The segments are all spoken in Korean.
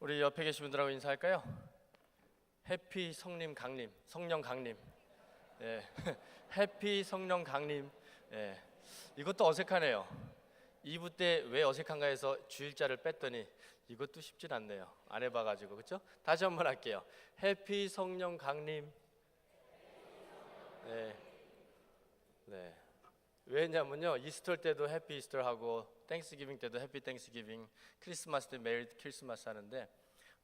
우리 옆에 계신 분들하고 인사할까요? 해피 성령 강림. 예. 해피 성령 강림. 예. 이것도 어색하네요. 2부 때 왜 어색한가 해서 주일자를 뺐더니 이것도 쉽진 않네요. 안 해봐가지고 그렇죠? 다시 한번 할게요. 해피 성령 강림. 네. 네. 왜냐면요, 이스터 때도 해피 이스터 하고 땡스기빙 때도 해피 땡스기빙, 크리스마스 때 메리 크리스마스 하는데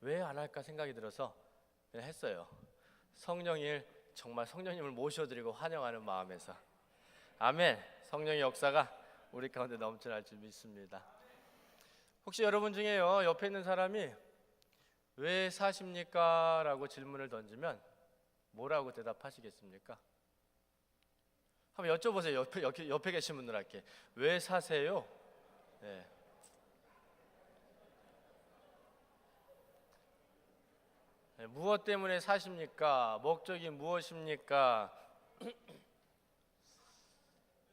왜 안 할까 생각이 들어서 그냥 했어요. 성령일, 정말 성령님을 모셔드리고 환영하는 마음에서. 아멘. 성령의 역사가 우리 가운데 넘쳐날 줄 믿습니다. 혹시 여러분 중에요, 옆에 있는 사람이 왜 사십니까? 라고 질문을 던지면 뭐라고 대답하시겠습니까? 한번 여쭤보세요. 옆에 계신 분들한테 왜 사세요? 네. 네, 무엇 때문에 사십니까? 목적이 무엇입니까?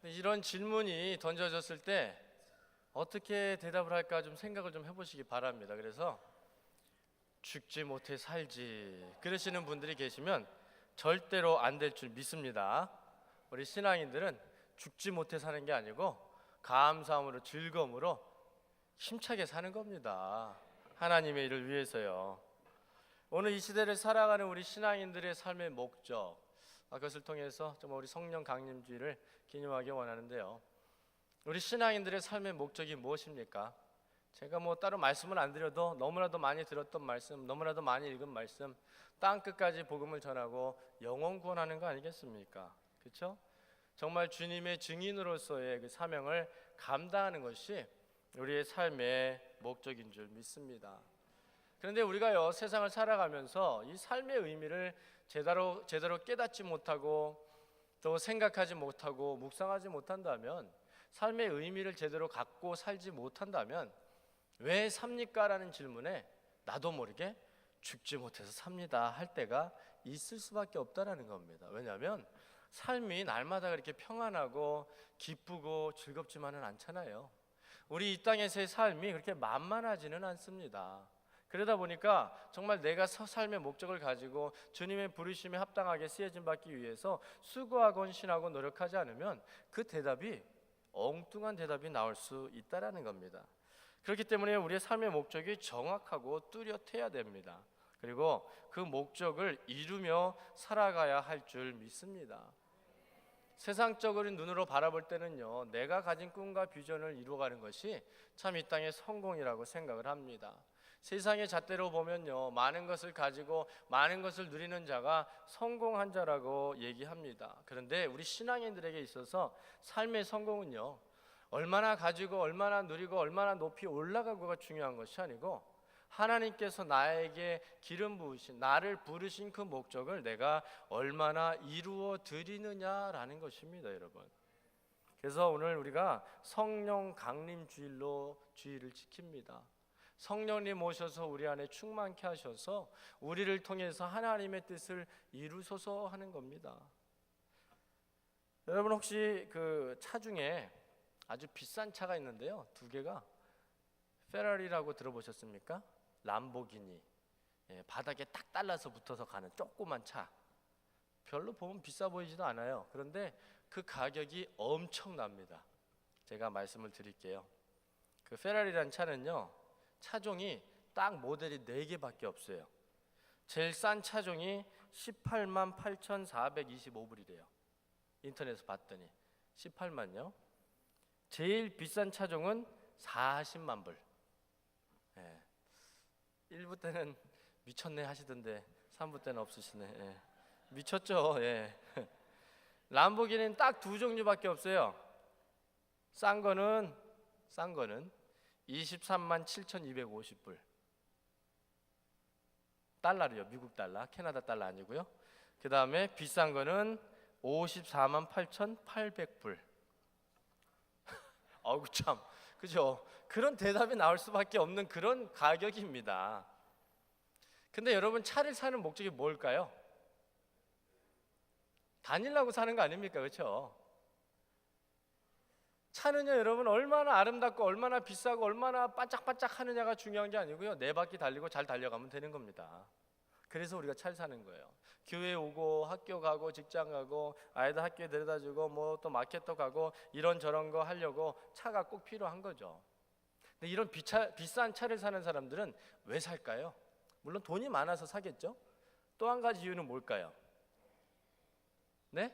이런 질문이 던져졌을 때 어떻게 대답을 할까 좀 생각을 좀 해보시기 바랍니다. 그래서 죽지 못해 살지 그러시는 분들이 계시면 절대로 안 될 줄 믿습니다. 우리 신앙인들은 죽지 못해 사는 게 아니고 감사함으로 즐거움으로 힘차게 사는 겁니다. 하나님의 일을 위해서요. 오늘 이 시대를 살아가는 우리 신앙인들의 삶의 목적, 그것을 통해서 정말 우리 성령 강림주의를 기념하기 원하는데요. 우리 신앙인들의 삶의 목적이 무엇입니까? 제가 뭐 따로 말씀을 안 드려도 너무나도 많이 들었던 말씀, 너무나도 많이 읽은 말씀, 땅끝까지 복음을 전하고 영혼 구원하는 거 아니겠습니까? 그렇죠? 정말 주님의 증인으로서의 그 사명을 감당하는 것이 우리의 삶의 목적인 줄 믿습니다. 그런데 우리가요, 세상을 살아가면서 이 삶의 의미를 제대로 깨닫지 못하고 또 생각하지 못하고 묵상하지 못한다면, 삶의 의미를 제대로 갖고 살지 못한다면 왜 삽니까? 라는 질문에 나도 모르게 죽지 못해서 삽니다 할 때가 있을 수밖에 없다라는 겁니다. 왜냐하면 삶이 날마다 그렇게 평안하고 기쁘고 즐겁지만은 않잖아요. 우리 이 땅에서의 삶이 그렇게 만만하지는 않습니다. 그러다 보니까 정말 내가 삶의 목적을 가지고 주님의 부르심에 합당하게 쓰여진 받기 위해서 수고하고 헌신하고 노력하지 않으면 그 대답이 엉뚱한 대답이 나올 수 있다라는 겁니다. 그렇기 때문에 우리의 삶의 목적이 정확하고 뚜렷해야 됩니다. 그리고 그 목적을 이루며 살아가야 할 줄 믿습니다. 세상적인 눈으로 바라볼 때는요, 내가 가진 꿈과 비전을 이루어가는 것이 참 이 땅의 성공이라고 생각을 합니다. 세상의 잣대로 보면요, 많은 것을 가지고 많은 것을 누리는 자가 성공한 자라고 얘기합니다. 그런데 우리 신앙인들에게 있어서 삶의 성공은요, 얼마나 가지고 얼마나 누리고 얼마나 높이 올라가고가 중요한 것이 아니고 하나님께서 나에게 기름 부으신, 나를 부르신 그 목적을 내가 얼마나 이루어 드리느냐라는 것입니다, 여러분. 그래서 오늘 우리가 성령 강림 주의를 지킵니다. 성령님 오셔서 우리 안에 충만케 하셔서 우리를 통해서 하나님의 뜻을 이루소서 하는 겁니다. 여러분 혹시 그 차 중에 아주 비싼 차가 있는데요, 두 개가 페라리라고 들어보셨습니까? 람보기니. 바닥에 딱 달라서 붙어서 가는 조그만 차. 별로 보면 비싸 보이지도 않아요. 그런데 그 가격이 엄청납니다. 제가 말씀을 드릴게요. 그 페라리라는 차는요, 차종이 딱 모델이 4개밖에 없어요. 제일 싼 차종이 18만 8,425불이래요. 인터넷에서 봤더니 18만요. 제일 비싼 차종은 40만 불. 1부 때는 미쳤네 하시던데 3부 때는 없으시네. 미쳤죠. 람보기니는 딱 2종류밖에 없어요. 싼 거는 23만 7,250불. 달러로요. 미국 달러, 캐나다 달러 아니고요. 그 다음에 비싼 거는 54만 8,800불. 어우 참, 그죠? 그런 대답이 나올 수밖에 없는 그런 가격입니다. 근데 여러분, 차를 사는 목적이 뭘까요? 다니려고 사는 거 아닙니까? 그렇죠? 차는요 여러분 얼마나 아름답고 얼마나 비싸고 얼마나 반짝반짝 하느냐가 중요한 게 아니고요, 네 바퀴 달리고 잘 달려가면 되는 겁니다. 그래서 우리가 차를 사는 거예요. 교회 오고 학교 가고 직장 가고 아이들 학교에 데려다주고 뭐 또 마켓도 가고 이런저런 거 하려고 차가 꼭 필요한 거죠. 근데 이런 비싼 차를 사는 사람들은 왜 살까요? 물론 돈이 많아서 사겠죠. 또 한 가지 이유는 뭘까요? 네?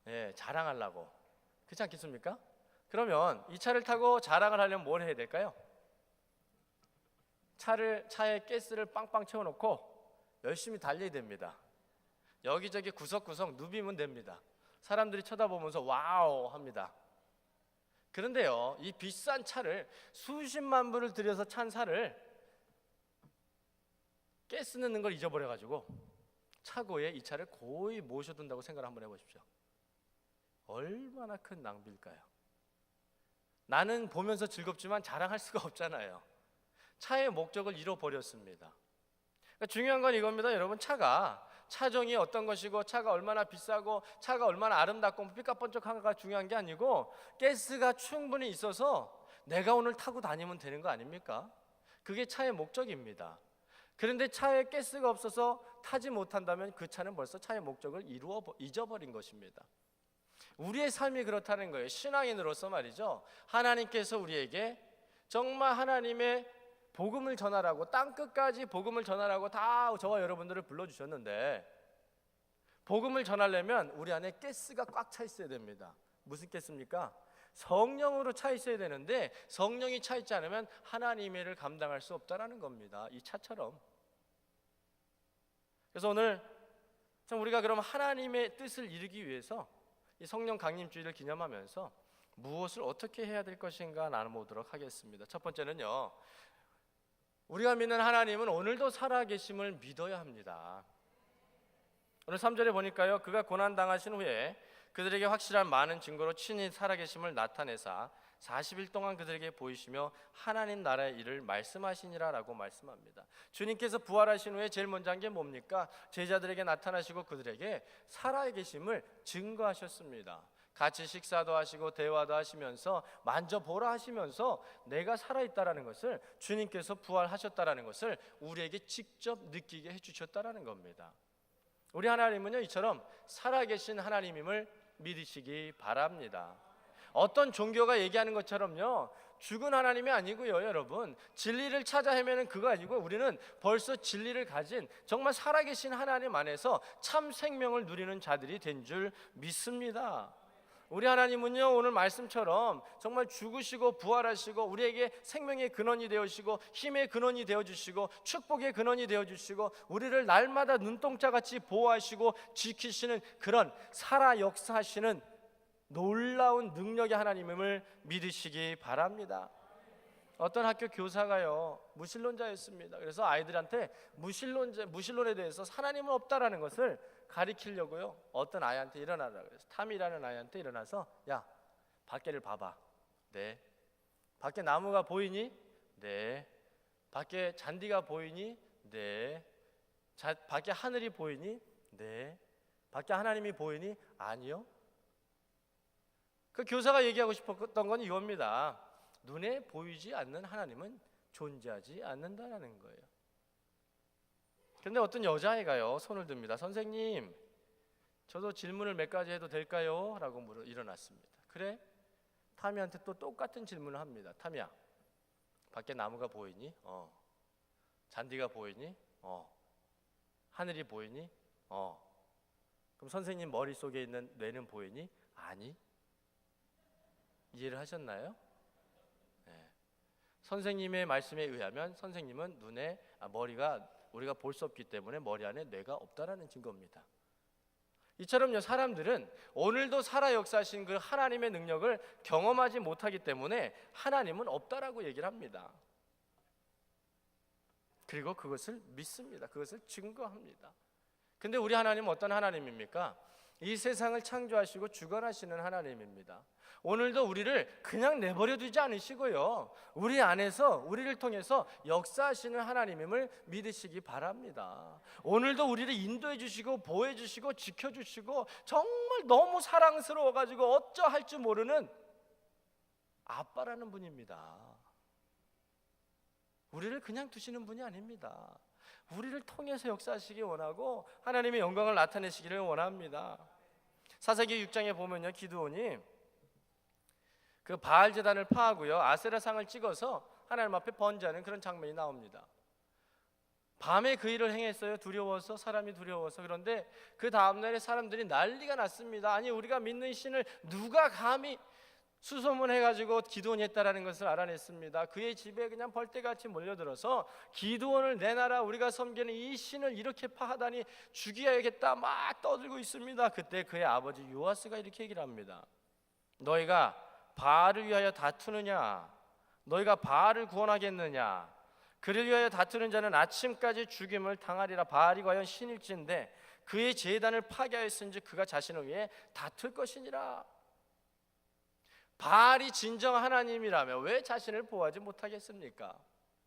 네, 자랑하려고. 그렇지 않겠습니까? 그러면 이 차를 타고 자랑을 하려면 뭘 해야 될까요? 차에 가스를 빵빵 채워놓고 열심히 달려야 됩니다. 여기저기 구석구석 누비면 됩니다. 사람들이 쳐다보면서 와우 합니다. 그런데요, 이 비싼 차를 수십만 불을 들여서 찬 차를 가스 넣는 걸 잊어버려가지고 차고에 이 차를 고이 모셔둔다고 생각을 한번 해보십시오. 얼마나 큰 낭비일까요? 나는 보면서 즐겁지만 자랑할 수가 없잖아요. 차의 목적을 잃어버렸습니다. 그러니까 중요한 건 이겁니다. 여러분, 차종이 어떤 것이고 차가 얼마나 비싸고 차가 얼마나 아름답고 삐까뻔쩍한가가 중요한 게 아니고 가스가 충분히 있어서 내가 오늘 타고 다니면 되는 거 아닙니까? 그게 차의 목적입니다. 그런데 차에 가스가 없어서 타지 못한다면 그 차는 벌써 차의 목적을 잊어버린 것입니다. 우리의 삶이 그렇다는 거예요. 신앙인으로서 말이죠. 하나님께서 우리에게 정말 하나님의 복음을 전하라고, 땅끝까지 복음을 전하라고 다 저와 여러분들을 불러주셨는데, 복음을 전하려면 우리 안에 가스가 꽉 차 있어야 됩니다. 무슨 가스입니까? 성령으로 차 있어야 되는데 성령이 차 있지 않으면 하나님의 일을 감당할 수 없다라는 겁니다. 이 차처럼. 그래서 오늘 참 우리가 그럼 하나님의 뜻을 이루기 위해서 이 성령 강림주일을 기념하면서 무엇을 어떻게 해야 될 것인가 나눠보도록 하겠습니다. 첫 번째는요, 우리가 믿는 하나님은 오늘도 살아계심을 믿어야 합니다. 오늘 3절에 보니까요, 그가 고난당하신 후에 그들에게 확실한 많은 증거로 친히 살아계심을 나타내사 40일 동안 그들에게 보이시며 하나님 나라의 일을 말씀하시니라 라고 말씀합니다. 주님께서 부활하신 후에 제일 먼저 한 게 뭡니까? 제자들에게 나타나시고 그들에게 살아계심을 증거하셨습니다. 같이 식사도 하시고 대화도 하시면서 만져보라 하시면서 내가 살아있다라는 것을, 주님께서 부활하셨다라는 것을 우리에게 직접 느끼게 해주셨다라는 겁니다. 우리 하나님은요, 이처럼 살아계신 하나님임을 믿으시기 바랍니다. 어떤 종교가 얘기하는 것처럼요, 죽은 하나님이 아니고요, 여러분, 진리를 찾아 헤매는 그거 아니고 우리는 벌써 진리를 가진 정말 살아계신 하나님 안에서 참 생명을 누리는 자들이 된 줄 믿습니다. 우리 하나님은요, 오늘 말씀처럼 정말 죽으시고 부활하시고 우리에게 생명의 근원이 되어주시고 힘의 근원이 되어주시고 축복의 근원이 되어주시고 우리를 날마다 눈동자같이 보호하시고 지키시는 그런 살아 역사하시는 놀라운 능력의 하나님임을 믿으시기 바랍니다. 어떤 학교 교사가요, 무신론자였습니다. 그래서 아이들한테 무신론에 대해서 하나님은 없다라는 것을 가리키려고요, 어떤 아이한테 일어나라 그래서 탐이라는 아이한테 일어나서, 야, 밖에를 봐봐. 네. 밖에 나무가 보이니? 네. 밖에 잔디가 보이니? 네. 밖에 하늘이 보이니? 네. 밖에 하나님이 보이니? 아니요. 그 교사가 얘기하고 싶었던 건 이겁니다. 눈에 보이지 않는 하나님은 존재하지 않는다라는 거예요. 그런데 어떤 여자아이가요, 손을 듭니다. 선생님, 저도 질문을 몇 가지 해도 될까요? 라고 일어났습니다. 그래? 타미한테 또 똑같은 질문을 합니다. 타미야, 밖에 나무가 보이니? 잔디가 보이니? 하늘이 보이니? 그럼 선생님 머릿속에 있는 뇌는 보이니? 아니. 이해를 하셨나요? 네. 선생님의 말씀에 의하면 선생님은 머리가 우리가 볼 수 없기 때문에 머리 안에 뇌가 없다라는 증거입니다. 이처럼요, 사람들은 오늘도 살아 역사하신 그 하나님의 능력을 경험하지 못하기 때문에 하나님은 없다라고 얘기를 합니다. 그리고 그것을 믿습니다. 그것을 증거합니다. 근데 우리 하나님은 어떤 하나님입니까? 이 세상을 창조하시고 주관하시는 하나님입니다. 오늘도 우리를 그냥 내버려 두지 않으시고요, 우리 안에서 우리를 통해서 역사하시는 하나님임을 믿으시기 바랍니다. 오늘도 우리를 인도해 주시고 보호해 주시고 지켜 주시고 정말 너무 사랑스러워 가지고 어쩌할 줄 모르는 아빠라는 분입니다. 우리를 그냥 두시는 분이 아닙니다. 우리를 통해서 역사하시기 원하고 하나님의 영광을 나타내시기를 원합니다. 사사기 6장에 보면요, 기드온이 그 바알 제단을 파하고요, 아세라 상을 찍어서 하나님 앞에 번제하는 그런 장면이 나옵니다. 밤에 그 일을 행했어요. 두려워서, 사람이 두려워서. 그런데 그 다음날에 사람들이 난리가 났습니다. 아니, 우리가 믿는 신을 누가 감히 수소문해가지고 기드온이 했다라는 것을 알아냈습니다. 그의 집에 그냥 벌떼같이 몰려들어서 기드온을 내놔라, 우리가 섬기는 이 신을 이렇게 파하다니 죽여야겠다 막 떠들고 있습니다. 그때 그의 아버지 요아스가 이렇게 얘기를 합니다. 너희가 바알을 위하여 다투느냐? 너희가 바알을 구원하겠느냐? 그를 위하여 다투는 자는 아침까지 죽임을 당하리라. 바알이 과연 신일진데 그의 제단을 파괴하였은지 그가 자신을 위해 다툴 것이니라. 바알이 진정 하나님이라면 왜 자신을 보호하지 못하겠습니까?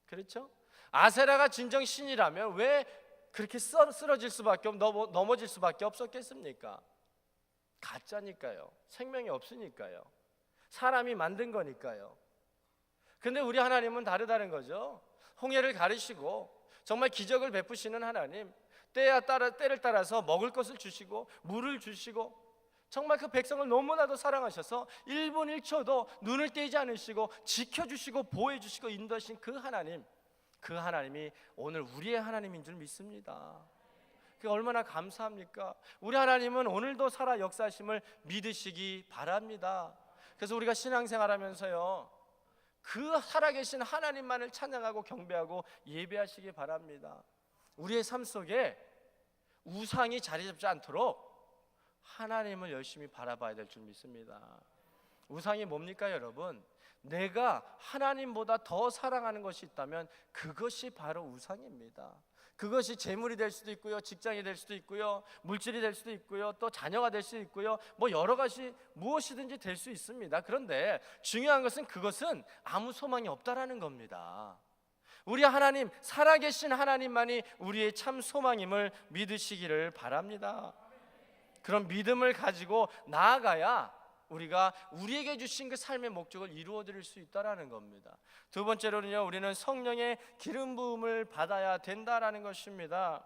그렇죠? 아세라가 진정 신이라면 왜 그렇게 쓰러질 수밖에 넘어질 수밖에 없었겠습니까? 가짜니까요. 생명이 없으니까요. 사람이 만든 거니까요. 근데 우리 하나님은 다르다는 거죠. 홍해를 가르시고 정말 기적을 베푸시는 하나님, 때를 따라서 먹을 것을 주시고 물을 주시고 정말 그 백성을 너무나도 사랑하셔서 1분 1초도 눈을 떼지 않으시고 지켜주시고 보호해주시고 인도하신 그 하나님, 그 하나님이 오늘 우리의 하나님인 줄 믿습니다. 그게 얼마나 감사합니까? 우리 하나님은 오늘도 살아 역사하심을 믿으시기 바랍니다. 그래서 우리가 신앙생활하면서요, 그 살아계신 하나님만을 찬양하고 경배하고 예배하시기 바랍니다. 우리의 삶 속에 우상이 자리 잡지 않도록 하나님을 열심히 바라봐야 될 줄 믿습니다. 우상이 뭡니까 여러분? 내가 하나님보다 더 사랑하는 것이 있다면 그것이 바로 우상입니다. 그것이 재물이 될 수도 있고요, 직장이 될 수도 있고요, 물질이 될 수도 있고요, 또 자녀가 될 수도 있고요, 뭐 여러 가지 무엇이든지 될 수 있습니다. 그런데 중요한 것은 그것은 아무 소망이 없다라는 겁니다. 우리 하나님, 살아계신 하나님만이 우리의 참 소망임을 믿으시기를 바랍니다. 그런 믿음을 가지고 나아가야 우리가 우리에게 주신 그 삶의 목적을 이루어 드릴 수 있다라는 겁니다. 두 번째로는요, 우리는 성령의 기름 부음을 받아야 된다라는 것입니다.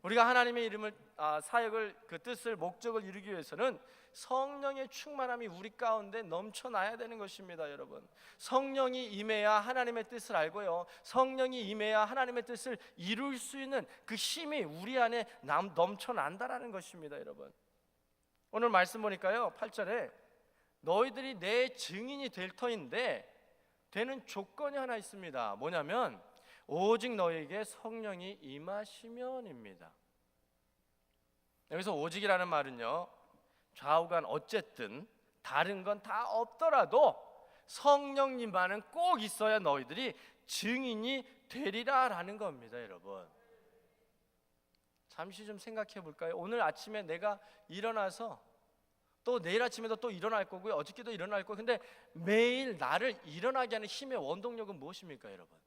우리가 하나님의 이름을 사역을 그 뜻을 목적을 이루기 위해서는 성령의 충만함이 우리 가운데 넘쳐나야 되는 것입니다. 여러분, 성령이 임해야 하나님의 뜻을 알고요, 성령이 임해야 하나님의 뜻을 이룰 수 있는 그 힘이 우리 안에 넘쳐난다라는 것입니다. 여러분, 오늘 말씀 보니까요, 8절에 너희들이 내 증인이 될 터인데 되는 조건이 하나 있습니다. 뭐냐면 오직 너희에게 성령이 임하시면입니다. 여기서 오직이라는 말은요, 좌우간 어쨌든 다른 건 다 없더라도 성령님만은 꼭 있어야 너희들이 증인이 되리라라는 겁니다. 여러분, 잠시 좀 생각해 볼까요? 오늘 아침에 내가 일어나서 또 내일 아침에도 또 일어날 거고요, 어저께도 일어날 거고, 근데 매일 나를 일어나게 하는 힘의 원동력은 무엇입니까? 여러분,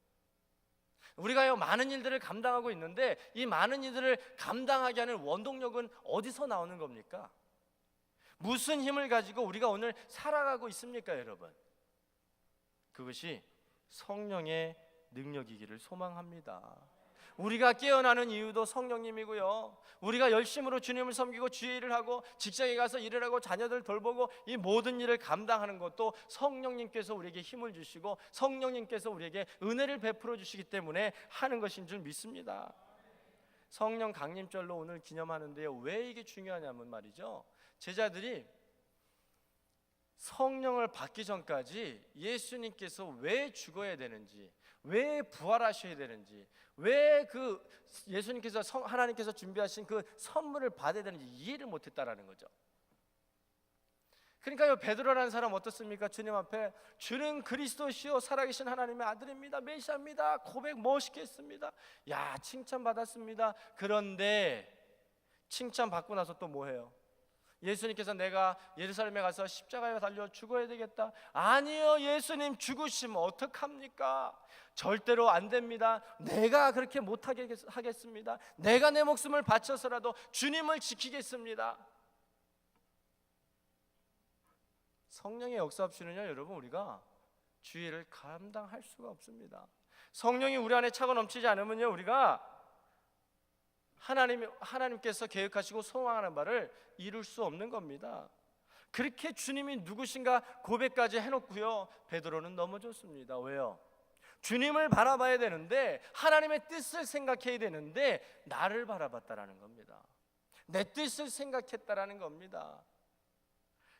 우리가요 많은 일들을 감당하고 있는데 이 많은 일들을 감당하게 하는 원동력은 어디서 나오는 겁니까? 무슨 힘을 가지고 우리가 오늘 살아가고 있습니까? 여러분, 그것이 성령의 능력이기를 소망합니다. 우리가 깨어나는 이유도 성령님이고요, 우리가 열심으로 주님을 섬기고 주의 일을 하고 직장에 가서 일을 하고 자녀들 돌보고 이 모든 일을 감당하는 것도 성령님께서 우리에게 힘을 주시고 성령님께서 우리에게 은혜를 베풀어 주시기 때문에 하는 것인 줄 믿습니다. 성령 강림절로 오늘 기념하는데요, 왜 이게 중요하냐면 말이죠, 제자들이 성령을 받기 전까지 예수님께서 왜 죽어야 되는지, 왜 부활하셔야 되는지, 왜 그 예수님께서 하나님께서 준비하신 그 선물을 받아야 되는지 이해를 못했다라는 거죠. 그러니까요, 베드로라는 사람 어떻습니까? 주님 앞에 주는 그리스도시요 살아계신 하나님의 아들입니다, 메시아입니다, 고백 멋있게 했습니다. 야, 칭찬받았습니다. 그런데 칭찬받고 나서 또 뭐해요? 예수님께서 내가 예루살렘에 가서 십자가에 달려 죽어야 되겠다. 아니요, 예수님 죽으시면 어떡합니까? 절대로 안 됩니다. 내가 그렇게 못하게 하겠습니다. 내가 내 목숨을 바쳐서라도 주님을 지키겠습니다. 성령의 역사 없이는요, 여러분, 우리가 주의를 감당할 수가 없습니다. 성령이 우리 안에 차고 넘치지 않으면요, 우리가 하나님께서 계획하시고 소망하는 바를 이룰 수 없는 겁니다. 그렇게 주님이 누구신가 고백까지 해놓고요, 베드로는 넘어졌습니다. 왜요? 주님을 바라봐야 되는데, 하나님의 뜻을 생각해야 되는데 나를 바라봤다라는 겁니다. 내 뜻을 생각했다라는 겁니다.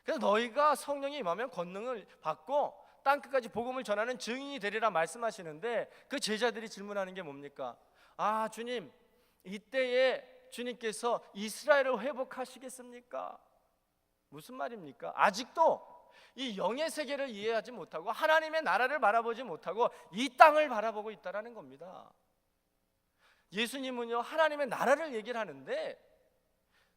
그래서 너희가 성령이 임하면 권능을 받고 땅끝까지 복음을 전하는 증인이 되리라 말씀하시는데, 그 제자들이 질문하는 게 뭡니까? 아, 주님, 이때에 주님께서 이스라엘을 회복하시겠습니까? 무슨 말입니까? 아직도 이 영의 세계를 이해하지 못하고 하나님의 나라를 바라보지 못하고 이 땅을 바라보고 있다라는 겁니다. 예수님은요, 하나님의 나라를 얘기를 하는데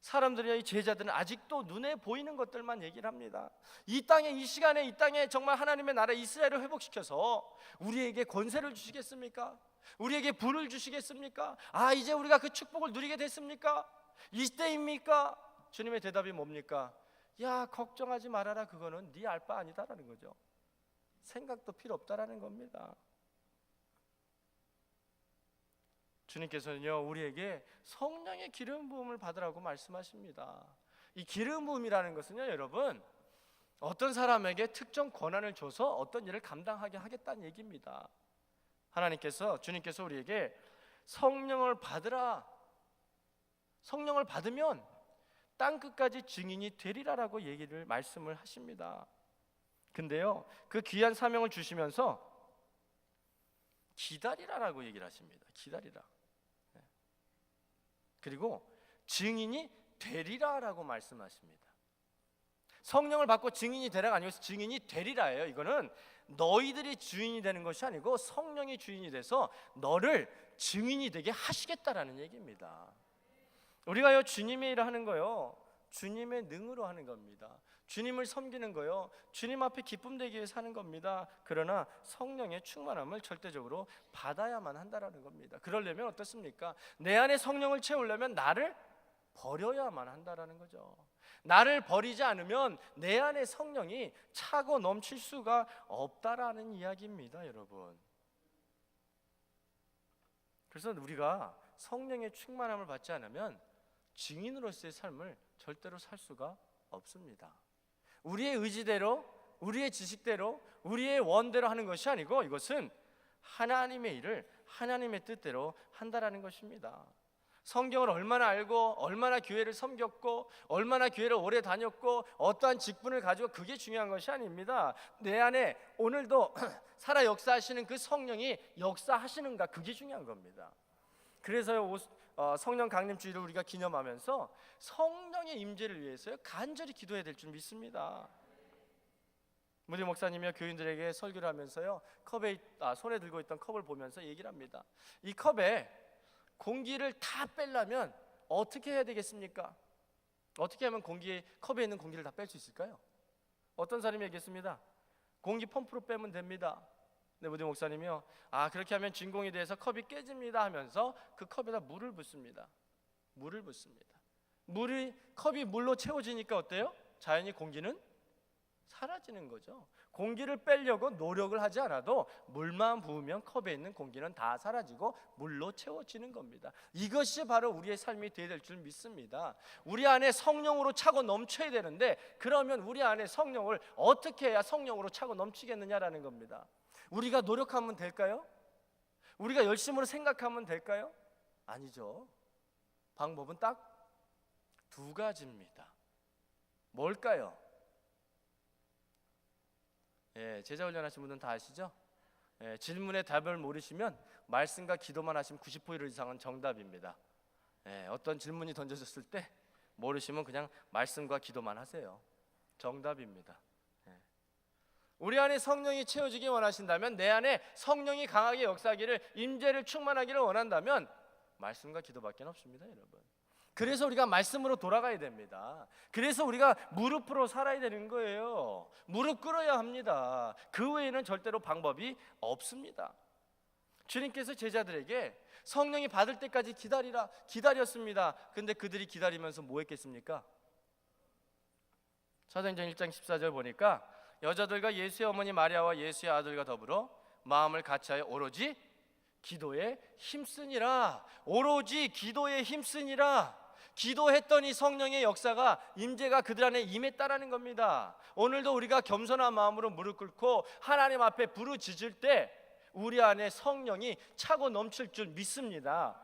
사람들이야, 이 제자들은 아직도 눈에 보이는 것들만 얘기를 합니다. 이 땅에, 이 시간에, 이 땅에 정말 하나님의 나라 이스라엘을 회복시켜서 우리에게 권세를 주시겠습니까? 우리에게 부를 주시겠습니까? 아, 이제 우리가 그 축복을 누리게 됐습니까? 이때입니까? 주님의 대답이 뭡니까? 야, 걱정하지 말아라. 그거는 네 알 바 아니다라는 거죠. 생각도 필요 없다라는 겁니다. 주님께서는요, 우리에게 성령의 기름 부음을 받으라고 말씀하십니다. 이 기름 부음이라는 것은요, 여러분, 어떤 사람에게 특정 권한을 줘서 어떤 일을 감당하게 하겠다는 얘기입니다. 주님께서 우리에게 성령을 받으라, 성령을 받으면 땅끝까지 증인이 되리라라고 말씀을 하십니다. 근데요, 그 귀한 사명을 주시면서 기다리라라고 얘기를 하십니다. 기다리라. 그리고 증인이 되리라라고 말씀하십니다. 성령을 받고 증인이 되라가 아니고 증인이 되리라예요. 이거는 너희들이 주인이 되는 것이 아니고 성령이 주인이 돼서 너를 증인이 되게 하시겠다라는 얘기입니다. 우리가요, 주님의 일을 하는 거요, 주님의 능으로 하는 겁니다. 주님을 섬기는 거요, 주님 앞에 기쁨 되기 위해서 하는 겁니다. 그러나 성령의 충만함을 절대적으로 받아야만 한다라는 겁니다. 그러려면 어떻습니까? 내 안에 성령을 채우려면 나를 버려야만 한다라는 거죠. 나를 버리지 않으면 내 안에 성령이 차고 넘칠 수가 없다라는 이야기입니다, 여러분. 그래서 우리가 성령의 충만함을 받지 않으면 증인으로서의 삶을 절대로 살 수가 없습니다. 우리의 의지대로, 우리의 지식대로, 우리의 원대로 하는 것이 아니고 이것은 하나님의 일을 하나님의 뜻대로 한다라는 것입니다. 성경을 얼마나 알고 얼마나 교회를 섬겼고 얼마나 교회를 오래 다녔고 어떠한 직분을 가지고 그게 중요한 것이 아닙니다. 내 안에 오늘도 살아 역사하시는 그 성령이 역사하시는가, 그게 중요한 겁니다. 그래서 성령 강림 주일을 우리가 기념하면서 성령의 임재를 위해서 간절히 기도해야 될 줄 믿습니다. 무디 목사님이 교인들에게 설교를 하면서요, 손에 들고 있던 컵을 보면서 얘기를 합니다. 이 컵에 공기를 다 빼려면 어떻게 해야 되겠습니까? 어떻게 하면 컵에 있는 공기를 다 뺄 수 있을까요? 어떤 사람이 얘기했습니다. 공기 펌프로 빼면 됩니다. 네, 무디 목사님이요, 그렇게 하면 진공이 돼서 컵이 깨집니다 하면서 그 컵에다 물을 붓습니다. 컵이 물로 채워지니까 어때요? 자연히 공기는 사라지는 거죠. 공기를 빼려고 노력을 하지 않아도 물만 부으면 컵에 있는 공기는 다 사라지고 물로 채워지는 겁니다. 이것이 바로 우리의 삶이 되어야 될 줄 믿습니다. 우리 안에 성령으로 차고 넘쳐야 되는데, 그러면 우리 안에 성령을 어떻게 해야 성령으로 차고 넘치겠느냐라는 겁니다. 우리가 노력하면 될까요? 우리가 열심으로 생각하면 될까요? 아니죠. 방법은 딱 두 가지입니다. 뭘까요? 제자 훈련하신 분들은 다 아시죠? 질문에 답을 모르시면 말씀과 기도만 하시면 90% 이상은 정답입니다. 어떤 질문이 던져졌을 때 모르시면 그냥 말씀과 기도만 하세요. 정답입니다. 우리 안에 성령이 채워지기 원하신다면, 내 안에 성령이 강하게 역사하기를, 임재를 충만하기를 원한다면 말씀과 기도밖에 없습니다, 여러분. 그래서 우리가 말씀으로 돌아가야 됩니다. 그래서 우리가 무릎으로 살아야 되는 거예요. 무릎 꿇어야 합니다. 그 외에는 절대로 방법이 없습니다. 주님께서 제자들에게 성령이 받을 때까지 기다렸습니다. 근데 그들이 기다리면서 뭐 했겠습니까? 사도행전 1장 14절 보니까 여자들과 예수의 어머니 마리아와 예수의 아들과 더불어 마음을 같이하여 오로지 기도에 힘쓰니라. 오로지 기도에 힘쓰니라. 기도했더니 성령의 역사가 임재가 그들 안에 임했다라는 겁니다. 오늘도 우리가 겸손한 마음으로 무릎 꿇고 하나님 앞에 부르짖을 때 우리 안에 성령이 차고 넘칠 줄 믿습니다.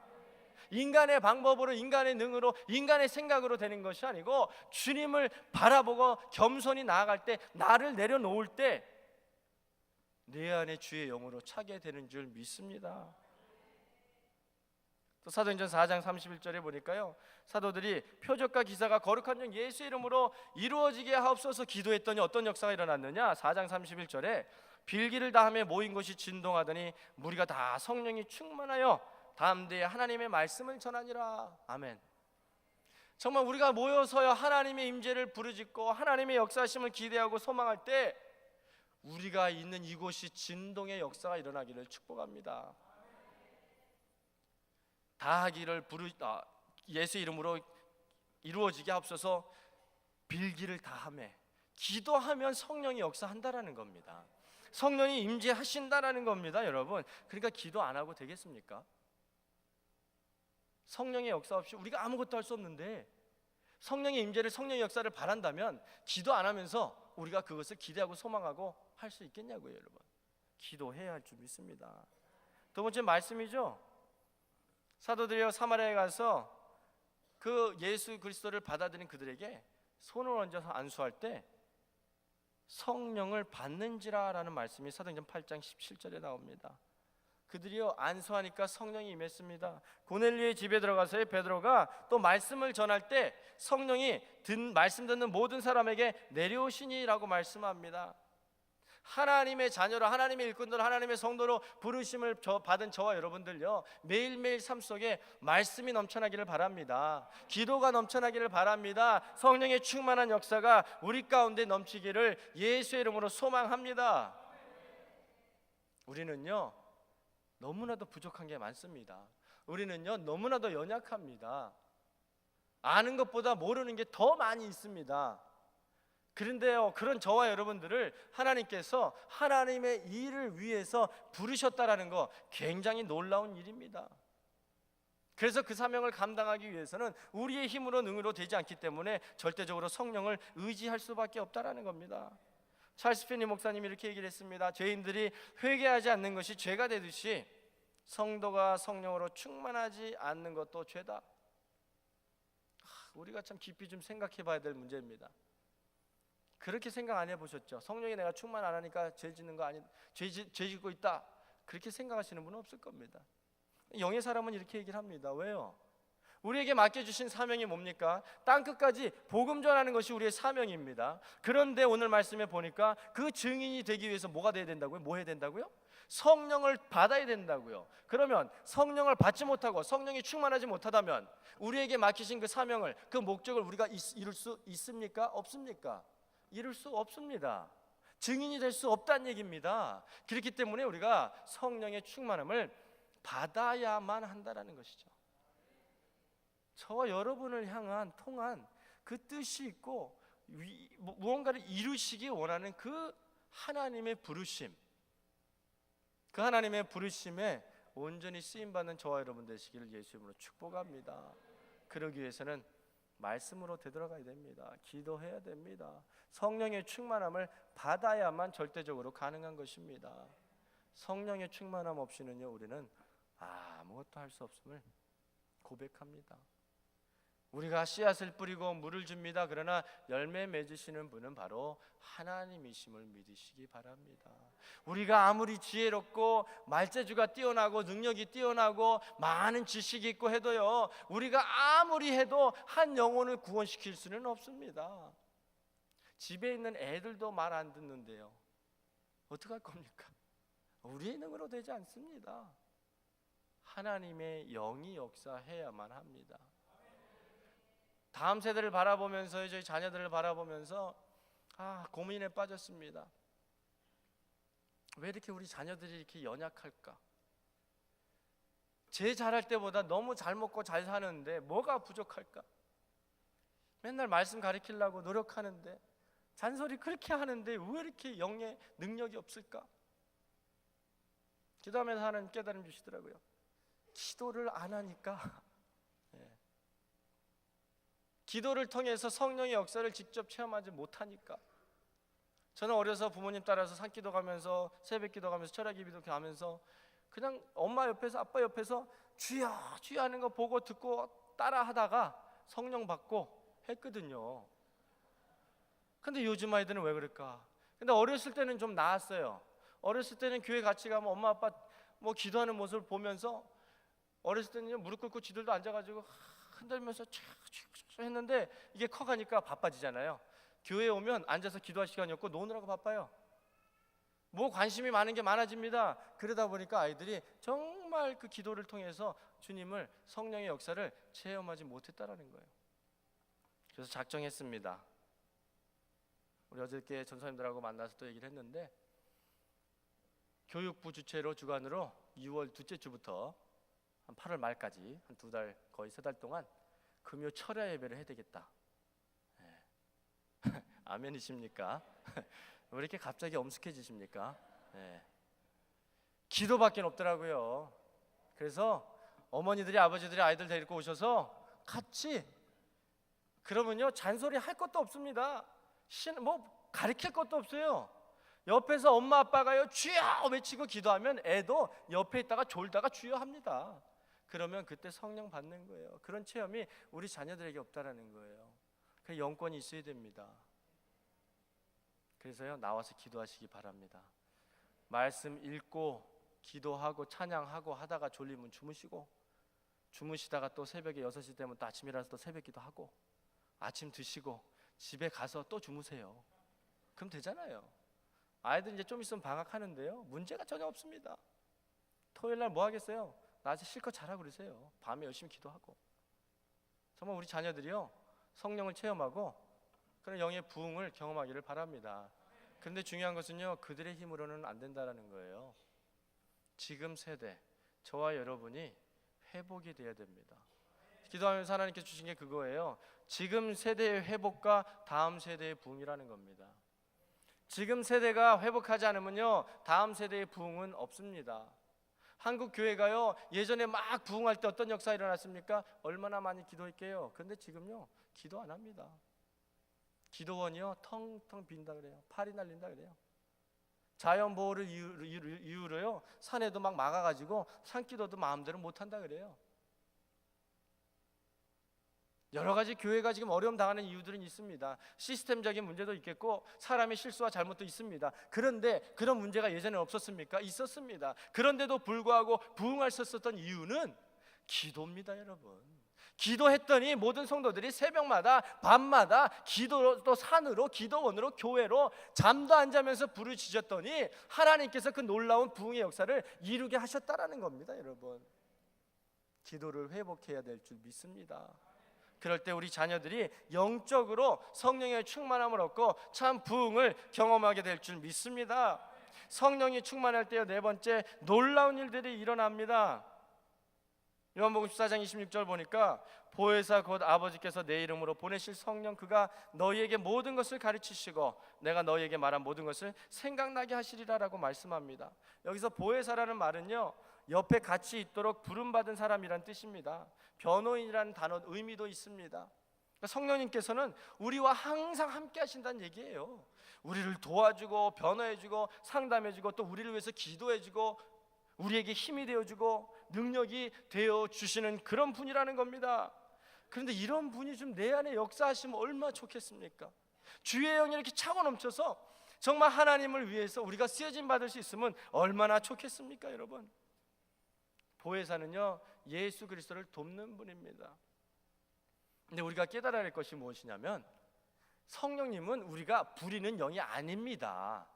인간의 방법으로, 인간의 능으로, 인간의 생각으로 되는 것이 아니고 주님을 바라보고 겸손히 나아갈 때, 나를 내려놓을 때 내 안에 주의 영으로 차게 되는 줄 믿습니다. 또 사도행전 4장 31절에 보니까요, 사도들이 표적과 기사가 거룩한 종 예수 이름으로 이루어지게 하옵소서 기도했더니 어떤 역사가 일어났느냐. 4장 31절에 빌기를 다하며 모인 곳이 진동하더니 무리가 다 성령이 충만하여 담대히 하나님의 말씀을 전하니라. 아멘. 정말 우리가 모여서요 하나님의 임재를 부르짖고 하나님의 역사하심을 기대하고 소망할 때 우리가 있는 이곳이 진동의 역사가 일어나기를 축복합니다. 다하기를 예수 이름으로 이루어지게 하옵소서. 빌기를 다하며 기도하면 성령이 역사한다라는 겁니다. 성령이 임재하신다라는 겁니다, 여러분. 그러니까 기도 안 하고 되겠습니까? 성령의 역사 없이 우리가 아무것도 할 수 없는데 성령의 임재를, 성령의 역사를 바란다면 기도 안 하면서 우리가 그것을 기대하고 소망하고 할 수 있겠냐고요, 여러분. 기도해야 할 줄 믿습니다. 두 번째 말씀이죠. 사도들이요 사마리아에 가서 그 예수 그리스도를 받아들인 그들에게 손을 얹어서 안수할 때 성령을 받는지라라는 말씀이 사도행전 8장 17절에 나옵니다. 그들이요 안수하니까 성령이 임했습니다. 고넬료의 집에 들어가서 베드로가 또 말씀을 전할 때 성령이 말씀 듣는 모든 사람에게 내려오시니라고 말씀합니다. 하나님의 자녀로, 하나님의 일꾼들, 하나님의 성도로 부르심을 받은 저와 여러분들요 매일매일 삶 속에 말씀이 넘쳐나기를 바랍니다. 기도가 넘쳐나기를 바랍니다. 성령의 충만한 역사가 우리 가운데 넘치기를 예수의 이름으로 소망합니다. 우리는요 너무나도 부족한 게 많습니다. 우리는요 너무나도 연약합니다. 아는 것보다 모르는 게 더 많이 있습니다. 그런데요 그런 저와 여러분들을 하나님께서 하나님의 일을 위해서 부르셨다라는 거 굉장히 놀라운 일입니다. 그래서 그 사명을 감당하기 위해서는 우리의 힘으로 능으로 되지 않기 때문에 절대적으로 성령을 의지할 수밖에 없다라는 겁니다. 찰스 피니 목사님이 이렇게 얘기를 했습니다. 죄인들이 회개하지 않는 것이 죄가 되듯이 성도가 성령으로 충만하지 않는 것도 죄다. 우리가 참 깊이 좀 생각해 봐야 될 문제입니다. 그렇게 생각 안 해보셨죠? 성령이 내가 충만 안 하니까 죄 짓는 거 아니, 죄 짓고 있다, 그렇게 생각하시는 분은 없을 겁니다. 영의 사람은 이렇게 얘기를 합니다. 왜요? 우리에게 맡겨주신 사명이 뭡니까? 땅끝까지 복음 전하는 것이 우리의 사명입니다. 그런데 오늘 말씀에 보니까 그 증인이 되기 위해서 뭐가 돼야 된다고요? 뭐 해야 된다고요? 성령을 받아야 된다고요. 그러면 성령을 받지 못하고 성령이 충만하지 못하다면 우리에게 맡기신 그 사명을, 그 목적을 우리가 이룰 수 있습니까? 없습니까? 이룰 수 없습니다. 증인이 될 수 없다는 얘기입니다. 그렇기 때문에 우리가 성령의 충만함을 받아야만 한다라는 것이죠. 저와 여러분을 향한 통한 그 뜻이 있고 무언가를 이루시기 원하는 그 하나님의 부르심, 그 하나님의 부르심에 온전히 쓰임받는 저와 여러분 되시기를 예수 이름으로 축복합니다. 그러기 위해서는 말씀으로 되돌아가야 됩니다. 기도해야 됩니다. 성령의 충만함을 받아야만 절대적으로 가능한 것입니다. 성령의 충만함 없이는요 우리는 아무것도 할 수 없음을 고백합니다. 우리가 씨앗을 뿌리고 물을 줍니다. 그러나 열매 맺으시는 분은 바로 하나님이심을 믿으시기 바랍니다. 우리가 아무리 지혜롭고 말재주가 뛰어나고 능력이 뛰어나고 많은 지식이 있고 해도요 우리가 아무리 해도 한 영혼을 구원시킬 수는 없습니다. 집에 있는 애들도 말 안 듣는데요 어떡할 겁니까? 우리의 능으로 되지 않습니다. 하나님의 영이 역사해야만 합니다. 다음 세대를 바라보면서, 저희 자녀들을 바라보면서 고민에 빠졌습니다. 왜 이렇게 우리 자녀들이 이렇게 연약할까? 제 잘할 때보다 너무 잘 먹고 잘 사는데 뭐가 부족할까? 맨날 말씀 가르치려고 노력하는데 잔소리 그렇게 하는데 왜 이렇게 영의 능력이 없을까? 기도하면서 하나님 깨달음 주시더라고요. 기도를 안 하니까. 예. 기도를 통해서 성령의 역사를 직접 체험하지 못하니까. 저는 어려서 부모님 따라서 산기도 가면서 새벽기도 가면서 철야기도 가면서 그냥 엄마 옆에서 아빠 옆에서 주여 주여 하는 거 보고 듣고 따라 하다가 성령 받고 했거든요. 근데 요즘 아이들은 왜 그럴까? 근데 어렸을 때는 좀 나았어요. 어렸을 때는 교회 같이 가면 엄마 아빠 뭐 기도하는 모습을 보면서 어렸을 때는 무릎 꿇고 지들도 앉아가지고 흔들면서 촥촥촥 했는데 이게 커가니까 바빠지잖아요. 교회에 오면 앉아서 기도할 시간이 없고 노느라고 바빠요. 뭐 관심이 많은 게 많아집니다. 그러다 보니까 아이들이 정말 그 기도를 통해서 주님을 성령의 역사를 체험하지 못했다라는 거예요. 그래서 작정했습니다. 우리 어저께 전사님들하고 만나서 또 얘기를 했는데 교육부 주최로 주관으로 6월 둘째 주부터 한 8월 말까지 한 2달 거의 3달 동안 금요 철야 예배를 해야 되겠다. 네. 아멘이십니까? 왜 이렇게 갑자기 엄숙해지십니까? 네. 기도밖에 없더라고요. 그래서 어머니들이 아버지들이 아이들 데리고 오셔서 같이 그러면요 잔소리 할 것도 없습니다. 뭐 가르칠 것도 없어요. 옆에서 엄마 아빠가요 주여 외치고 기도하면 애도 옆에 있다가 졸다가 주여 합니다. 그러면 그때 성령 받는 거예요. 그런 체험이 우리 자녀들에게 없다라는 거예요. 그 영권이 있어야 됩니다. 그래서요 나와서 기도하시기 바랍니다. 말씀 읽고 기도하고 찬양하고 하다가 졸리면 주무시고, 주무시다가 또 새벽에 6시 되면 또 아침 일어나서 또 새벽 기도하고 아침 드시고 집에 가서 또 주무세요. 그럼 되잖아요. 아이들 이제 좀 있으면 방학하는데요 문제가 전혀 없습니다. 토요일 날 뭐 하겠어요? 낮에 실컷 자라고 그러세요. 밤에 열심히 기도하고. 정말 우리 자녀들이요 성령을 체험하고 그런 영의 부흥을 경험하기를 바랍니다. 그런데 중요한 것은요 그들의 힘으로는 안 된다라는 거예요. 지금 세대 저와 여러분이 회복이 돼야 됩니다. 기도하면서 하나님께서 주신 게 그거예요. 지금 세대의 회복과 다음 세대의 부흥이라는 겁니다. 지금 세대가 회복하지 않으면요 다음 세대의 부흥은 없습니다. 한국 교회가요 예전에 막 부흥할 때 어떤 역사가 일어났습니까? 얼마나 많이 기도했게요. 그런데 지금요 기도 안 합니다. 기도원이요 텅텅 빈다 그래요. 팔이 날린다 그래요. 자연보호를 이유로요 산에도 막 막아가지고 산기도도 마음대로 못한다 그래요. 여러 가지 교회가 지금 어려움 당하는 이유들은 있습니다. 시스템적인 문제도 있겠고 사람의 실수와 잘못도 있습니다. 그런데 그런 문제가 예전에 없었습니까? 있었습니다. 그런데도 불구하고 부흥할 수 있었던 이유는 기도입니다. 여러분 기도했더니 모든 성도들이 새벽마다 밤마다 기도로 또 산으로 기도원으로 교회로 잠도 안 자면서 부르짖었더니 하나님께서 그 놀라운 부흥의 역사를 이루게 하셨다라는 겁니다. 여러분 기도를 회복해야 될 줄 믿습니다. 그럴 때 우리 자녀들이 영적으로 성령의 충만함을 얻고 참 부흥을 경험하게 될 줄 믿습니다. 성령이 충만할 때요 네 번째 놀라운 일들이 일어납니다. 요한복음 14장 26절 보니까 보혜사 곧 아버지께서 내 이름으로 보내실 성령 그가 너희에게 모든 것을 가르치시고 내가 너희에게 말한 모든 것을 생각나게 하시리라라고 말씀합니다. 여기서 보혜사라는 말은요 옆에 같이 있도록 부름받은 사람이란 뜻입니다. 변호인이라는 단어 의미도 있습니다. 그러니까 성령님께서는 우리와 항상 함께 하신다는 얘기예요. 우리를 도와주고 변호해주고 상담해주고 또 우리를 위해서 기도해주고 우리에게 힘이 되어주고 능력이 되어주시는 그런 분이라는 겁니다. 그런데 이런 분이 좀 내 안에 역사하시면 얼마나 좋겠습니까? 주의 영이 이렇게 차고 넘쳐서 정말 하나님을 위해서 우리가 쓰여짐 받을 수 있으면 얼마나 좋겠습니까? 여러분 보혜사는요 예수 그리스도를 돕는 분입니다. 근데 우리가 깨달아야 할 것이 무엇이냐면 성령님은 우리가 부리는 영이 아닙니다.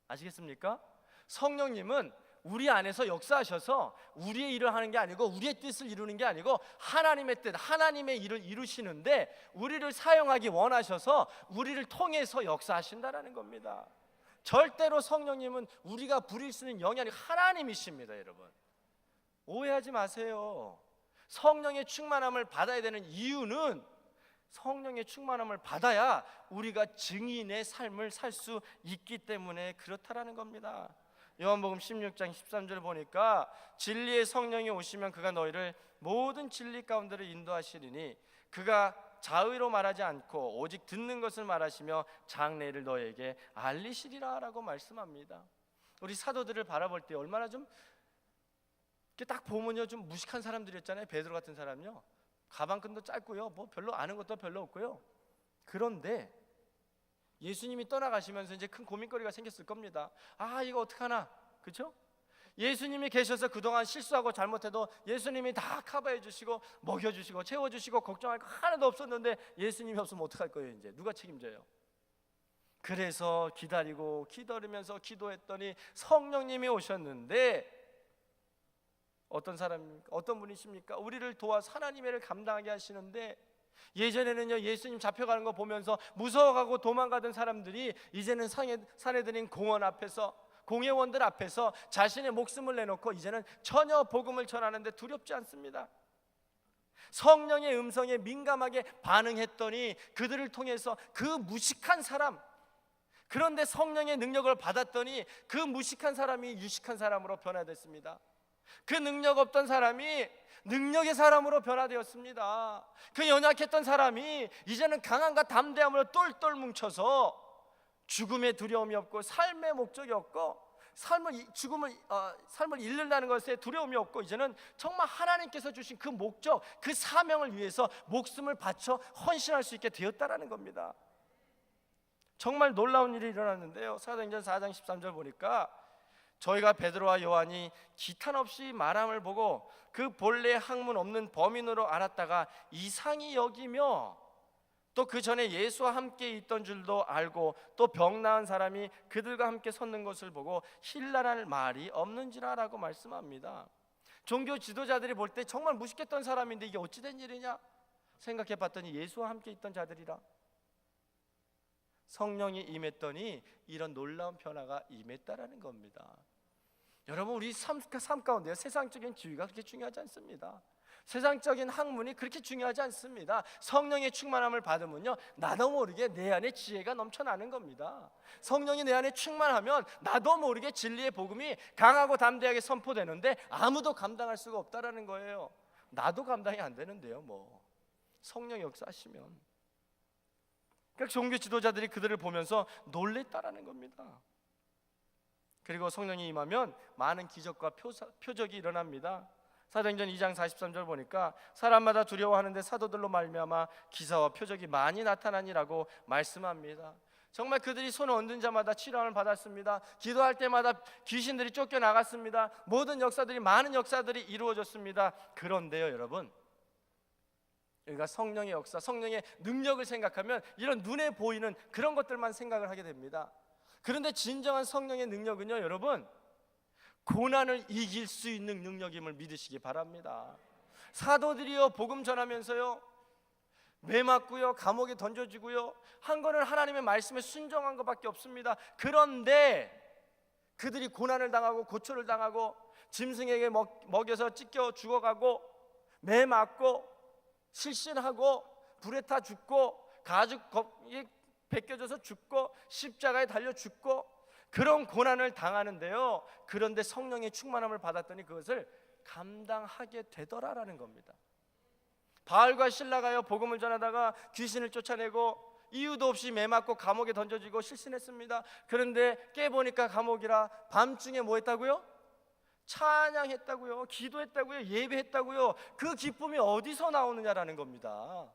아시겠습니까? 성령님은 우리 안에서 역사하셔서 우리의 일을 하는 게 아니고 우리의 뜻을 이루는 게 아니고 하나님의 뜻, 하나님의 일을 이루시는데 우리를 사용하기 원하셔서 우리를 통해서 역사하신다라는 겁니다. 절대로 성령님은 우리가 부릴 수 있는 영이 아니고 하나님이십니다. 여러분 오해하지 마세요. 성령의 충만함을 받아야 되는 이유는 성령의 충만함을 받아야 우리가 증인의 삶을 살 수 있기 때문에 그렇다라는 겁니다. 요한복음 16장 13절 보니까 진리의 성령이 오시면 그가 너희를 모든 진리 가운데로 인도하시리니 그가 자의로 말하지 않고 오직 듣는 것을 말하시며 장래를 너희에게 알리시리라 라고 말씀합니다. 우리 사도들을 바라볼 때 얼마나 좀 이렇게 딱 보면요 좀 무식한 사람들이었잖아요. 베드로 같은 사람요, 가방끈도 짧고요, 뭐 별로 아는 것도 별로 없고요. 그런데 예수님이 떠나가시면서 이제 큰 고민거리가 생겼을 겁니다. 아, 이거 어떡하나, 그렇죠? 예수님이 계셔서 그동안 실수하고 잘못해도 예수님이 다 커버해 주시고 먹여주시고 채워주시고 걱정할 거 하나도 없었는데 예수님이 없으면 어떡할 거예요? 이제 누가 책임져요? 그래서 기다리고 기다리면서 기도했더니 성령님이 오셨는데 어떤 사람입니까? 어떤 분이십니까? 우리를 도와서 하나님의 일을 감당하게 하시는데, 예전에는요 예수님 잡혀가는 거 보면서 무서워가고 도망가던 사람들이 이제는 사내들인 공원 앞에서, 공회원들 앞에서 자신의 목숨을 내놓고 이제는 전혀 복음을 전하는데 두렵지 않습니다. 성령의 음성에 민감하게 반응했더니 그들을 통해서 그 무식한 사람, 그런데 성령의 능력을 받았더니 그 무식한 사람이 유식한 사람으로 변화됐습니다. 그 능력 없던 사람이 능력의 사람으로 변화되었습니다. 그 연약했던 사람이 이제는 강함과 담대함으로 똘똘 뭉쳐서 죽음의 두려움이 없고 삶의 목적이 없고 삶을 잃는다는 것에 두려움이 없고 이제는 정말 하나님께서 주신 그 목적, 그 사명을 위해서 목숨을 바쳐 헌신할 수 있게 되었다라는 겁니다. 정말 놀라운 일이 일어났는데요, 사도행전 4장 13절 보니까 저희가 베드로와 요한이 기탄 없이 말함을 보고 그 본래 학문 없는 범인으로 알았다가 이상히 여기며 또 그 전에 예수와 함께 있던 줄도 알고 또 병 나은 사람이 그들과 함께 섰는 것을 보고 힐라라는 말이 없는지라 라고 말씀합니다. 종교 지도자들이 볼 때 정말 무식했던 사람인데 이게 어찌 된 일이냐 생각해 봤더니 예수와 함께 있던 자들이라. 성령이 임했더니 이런 놀라운 변화가 임했다라는 겁니다. 여러분, 우리 삶 가운데요 세상적인 지위가 그렇게 중요하지 않습니다. 세상적인 학문이 그렇게 중요하지 않습니다. 성령의 충만함을 받으면요 나도 모르게 내 안에 지혜가 넘쳐나는 겁니다. 성령이 내 안에 충만하면 나도 모르게 진리의 복음이 강하고 담대하게 선포되는데 아무도 감당할 수가 없다라는 거예요. 나도 감당이 안 되는데요, 뭐 성령이 역사하시면. 그러니까 종교 지도자들이 그들을 보면서 놀랬다라는 겁니다. 그리고 성령이 임하면 많은 기적과 표적이 일어납니다. 사도행전 2장 43절 보니까 사람마다 두려워하는데 사도들로 말미암아 기사와 표적이 많이 나타나니라고 말씀합니다. 정말 그들이 손을 얹은 자마다 치료함을 받았습니다. 기도할 때마다 귀신들이 쫓겨나갔습니다. 모든 역사들이, 많은 역사들이 이루어졌습니다. 그런데요 여러분, 그러니까 성령의 역사, 성령의 능력을 생각하면 이런 눈에 보이는 그런 것들만 생각을 하게 됩니다. 그런데 진정한 성령의 능력은요 여러분, 고난을 이길 수 있는 능력임을 믿으시기 바랍니다. 사도들이요 복음 전하면서요 매 맞고요 감옥에 던져지고요 한 거는 하나님의 말씀에 순종한 것밖에 없습니다. 그런데 그들이 고난을 당하고 고초를 당하고 짐승에게 먹여서 찢겨 죽어가고 매 맞고 실신하고 불에 타 죽고 가죽 벗겨져서 죽고 십자가에 달려 죽고 그런 고난을 당하는데요, 그런데 성령의 충만함을 받았더니 그것을 감당하게 되더라라는 겁니다. 바울과 실라가요 복음을 전하다가 귀신을 쫓아내고 이유도 없이 매 맞고 감옥에 던져지고 실신했습니다. 그런데 깨보니까 감옥이라 밤중에 뭐 했다고요? 찬양했다고요, 기도했다고요, 예배했다고요. 그 기쁨이 어디서 나오느냐라는 겁니다.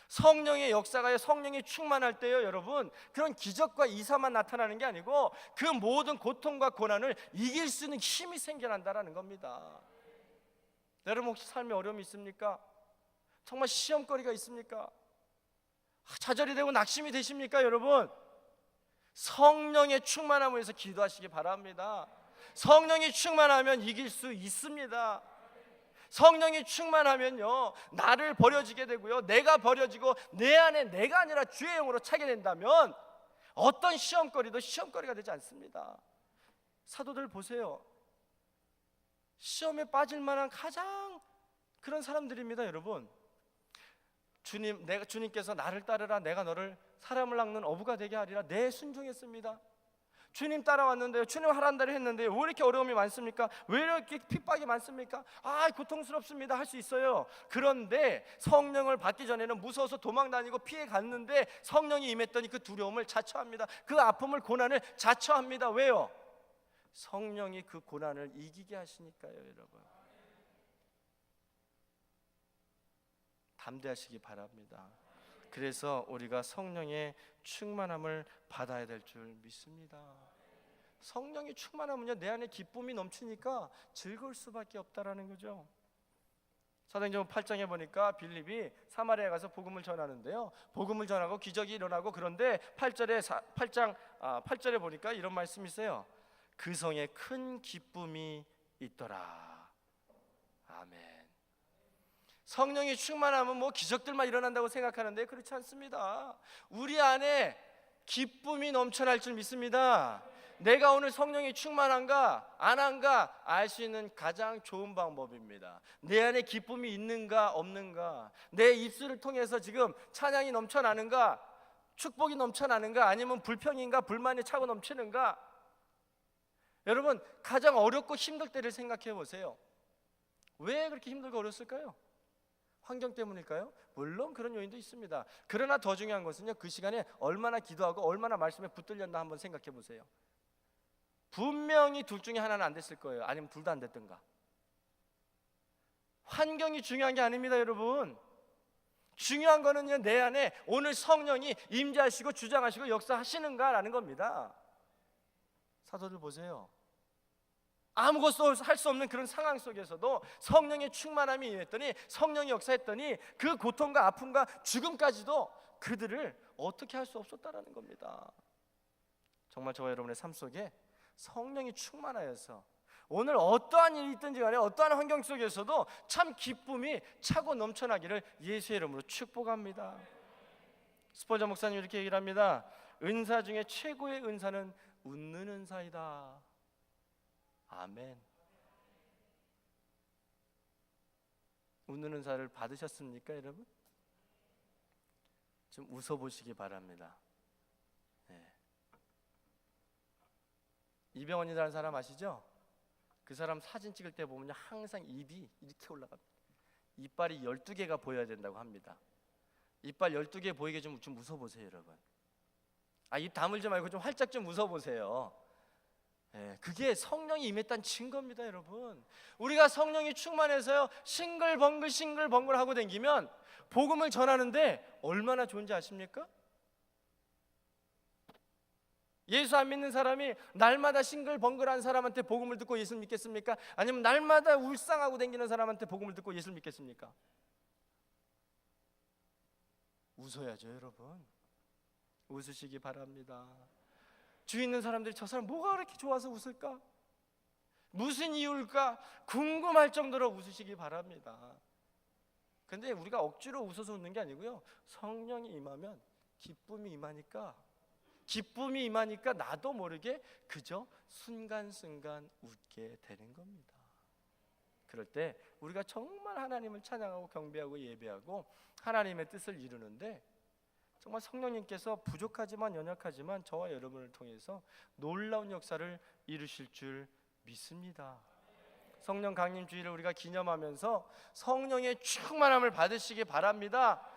성령의 역사가요, 성령이 충만할 때요 여러분, 그런 기적과 이사만 나타나는 게 아니고 그 모든 고통과 고난을 이길 수 있는 힘이 생겨난다라는 겁니다. 여러분, 혹시 삶에 어려움이 있습니까? 정말 시험거리가 있습니까? 좌절이 되고 낙심이 되십니까? 여러분, 성령의 충만함을 위해서 기도하시기 바랍니다. 성령이 충만하면 이길 수 있습니다. 성령이 충만하면요 나를 버려지게 되고요 내가 버려지고 내 안에 내가 아니라 주의 영으로 차게 된다면 어떤 시험거리도 시험거리가 되지 않습니다. 사도들 보세요. 시험에 빠질 만한 가장 그런 사람들입니다. 여러분, 주님께서 나를 따르라, 내가 너를 사람을 낚는 어부가 되게 하리라. 네, 순종했습니다. 주님 따라왔는데요, 주님 하라는 대로 했는데요, 왜 이렇게 어려움이 많습니까? 왜 이렇게 핍박이 많습니까? 고통스럽습니다 할 수 있어요. 그런데 성령을 받기 전에는 무서워서 도망 다니고 피해 갔는데 성령이 임했더니 그 두려움을 자처합니다. 그 아픔을, 고난을 자처합니다. 왜요? 성령이 그 고난을 이기게 하시니까요. 여러분, 담대하시기 바랍니다. 그래서 우리가 성령의 충만함을 받아야 될 줄 믿습니다. 성령이 충만하면요, 내 안에 기쁨이 넘치니까 즐거울 수밖에 없다라는 거죠. 사도행전 8장에 보니까 빌립이 사마리아에 가서 복음을 전하는데요, 복음을 전하고 기적이 일어나고, 그런데 8절에 보니까 이런 말씀이 있어요. 그 성에 큰 기쁨이 있더라. 아멘. 성령이 충만하면 뭐 기적들만 일어난다고 생각하는데 그렇지 않습니다. 우리 안에 기쁨이 넘쳐날 줄 믿습니다. 내가 오늘 성령이 충만한가 안 한가 알 수 있는 가장 좋은 방법입니다. 내 안에 기쁨이 있는가 없는가, 내 입술을 통해서 지금 찬양이 넘쳐나는가, 축복이 넘쳐나는가, 아니면 불평인가, 불만이 차고 넘치는가. 여러분, 가장 어렵고 힘들 때를 생각해 보세요. 왜 그렇게 힘들고 어렸을까요? 환경 때문일까요? 물론 그런 요인도 있습니다. 그러나 더 중요한 것은요, 그 시간에 얼마나 기도하고 얼마나 말씀에 붙들렸나 한번 생각해 보세요. 분명히 둘 중에 하나는 안 됐을 거예요. 아니면 둘 다 안 됐던가. 환경이 중요한 게 아닙니다, 여러분. 중요한 거는요, 내 안에 오늘 성령이 임재하시고 주장하시고 역사하시는가라는 겁니다. 사도들 보세요. 아무것도 할 수 없는 그런 상황 속에서도 성령의 충만함이 임했더니, 성령이 역사했더니 그 고통과 아픔과 죽음까지도 그들을 어떻게 할 수 없었다라는 겁니다. 정말 저와 여러분의 삶 속에 성령이 충만하여서 오늘 어떠한 일이 있든지 간에 어떠한 환경 속에서도 참 기쁨이 차고 넘쳐나기를 예수의 이름으로 축복합니다. 스펄전 목사님 이렇게 얘기를 합니다. 은사 중에 최고의 은사는 웃는 은사이다. 아멘. 웃는 은사를 받으셨습니까, 여러분? 좀 웃어보시기 바랍니다. 네. 이병헌이라는 사람 아시죠? 그 사람 사진 찍을 때 보면 항상 입이 이렇게 올라갑니다. 이빨이 12개가 보여야 된다고 합니다. 이빨 12개 보이게 좀 웃어보세요, 여러분. 입 다물지 말고 좀 활짝 좀 웃어보세요. 그게 성령이 임했다는 증거입니다, 여러분. 우리가 성령이 충만해서요, 싱글벙글 하고 다니면 복음을 전하는데 얼마나 좋은지 아십니까? 예수 안 믿는 사람이 날마다 싱글벙글한 사람한테 복음을 듣고 예수를 믿겠습니까? 아니면 날마다 울상하고 다니는 사람한테 복음을 듣고 예수를 믿겠습니까? 웃어야죠, 여러분. 웃으시기 바랍니다. 주위 있는 사람들이 저 사람 뭐가 그렇게 좋아서 웃을까? 무슨 이유일까? 궁금할 정도로 웃으시기 바랍니다. 근데 우리가 억지로 웃어서 웃는 게 아니고요, 성령이 임하면 기쁨이 임하니까 나도 모르게 그저 순간순간 웃게 되는 겁니다. 그럴 때 우리가 정말 하나님을 찬양하고 경배하고 예배하고 하나님의 뜻을 이루는데, 정말 성령님께서 부족하지만 연약하지만 저와 여러분을 통해서 놀라운 역사를 이루실 줄 믿습니다. 성령 강림 주일을 우리가 기념하면서 성령의 충만함을 받으시기 바랍니다.